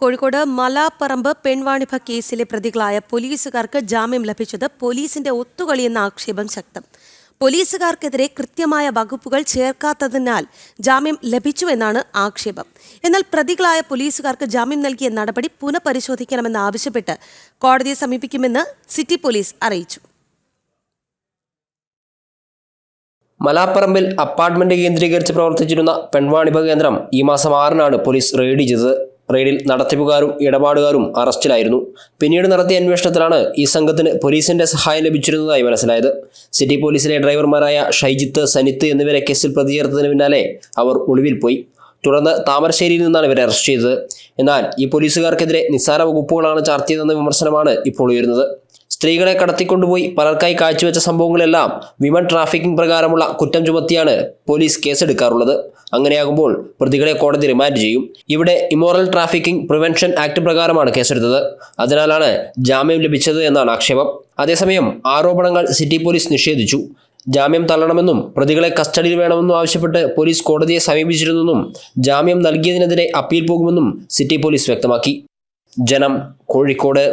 കോഴിക്കോട് മലാപ്പറമ്പ് പെൺവാണിഭ കേസിലെ പ്രതികളായ പോലീസുകാർക്ക് ജാമ്യം ലഭിച്ചത് പോലീസിന്റെ ഒത്തുകളിയെന്ന ആക്ഷേപം ശക്തം. പോലീസുകാർക്കെതിരെ കൃത്യമായ വകുപ്പുകൾ ചേർക്കാത്തതിനാൽ ജാമ്യം ലഭിച്ചുവെന്നാണ് ആക്ഷേപം. എന്നാൽ പ്രതികളായ പോലീസുകാർക്ക് ജാമ്യം നൽകിയ നടപടി പുനഃപരിശോധിക്കണമെന്നാവശ്യപ്പെട്ട് കോടതിയെ സമീപിക്കുമെന്ന് സിറ്റി പോലീസ് അറിയിച്ചു. മലാപ്പറമ്പിൽ അപ്പാർട്ട്മെന്റ് കേന്ദ്രീകരിച്ച് പ്രവർത്തിച്ചിരുന്ന പെൺവാണിഭ കേന്ദ്രം ഈ മാസം 6-നാണ് പോലീസ് റെയ്ഡ് ചെയ്തത്. റെയ്ഡിൽ നടത്തിപ്പുകാരും ഇടപാടുകാരും അറസ്റ്റിലായിരുന്നു. പിന്നീട് നടത്തിയ അന്വേഷണത്തിലാണ് ഈ സംഘത്തിന് പോലീസിന്റെ സഹായം ലഭിച്ചിരുന്നതായി മനസ്സിലായത്. സിറ്റി പോലീസിലെ ഡ്രൈവർമാരായ ഷൈജിത്ത്, സനിത്ത് എന്നിവരെ കേസിൽ പ്രതി ചേർത്തതിന് പിന്നാലെ അവർ ഒളിവിൽ പോയി. തുടർന്ന് താമരശ്ശേരിയിൽ നിന്നാണ് ഇവരെ അറസ്റ്റ് ചെയ്തത്. എന്നാൽ ഈ പോലീസുകാർക്കെതിരെ നിസ്സാര വകുപ്പുകളാണ് ചാർത്തിയതെന്ന വിമർശനമാണ് ഇപ്പോൾ ഉയരുന്നത്. സ്ത്രീകളെ കടത്തിക്കൊണ്ടുപോയി പലർക്കായി കാഴ്ചവെച്ച സംഭവങ്ങളെല്ലാം വിമൻ ട്രാഫിക്കിംഗ് പ്രകാരമുള്ള കുറ്റം ചുമത്തിയാണ് പോലീസ് കേസെടുക്കാറുള്ളത്. അങ്ങനെയാകുമ്പോൾ പ്രതികളെ കോടതി റിമാൻഡ് ചെയ്യും. ഇവിടെ ഇമോറൽ ട്രാഫിക്കിംഗ് പ്രിവെൻഷൻ ആക്ട് പ്രകാരമാണ് കേസെടുത്തത്. അതിനാലാണ് ജാമ്യം ലഭിച്ചത് എന്നാണ് ആക്ഷേപം. അതേസമയം ആരോപണങ്ങൾ സിറ്റി പോലീസ് നിഷേധിച്ചു. ജാമ്യം തള്ളണമെന്നും പ്രതികളെ കസ്റ്റഡിയിൽ വേണമെന്നും ആവശ്യപ്പെട്ട് പോലീസ് കോടതിയെ സമീപിച്ചിരുന്നെന്നും ജാമ്യം നൽകിയതിനെതിരെ അപ്പീൽ പോകുമെന്നും സിറ്റി പോലീസ് വ്യക്തമാക്കി. ജനം, കോഴിക്കോട്.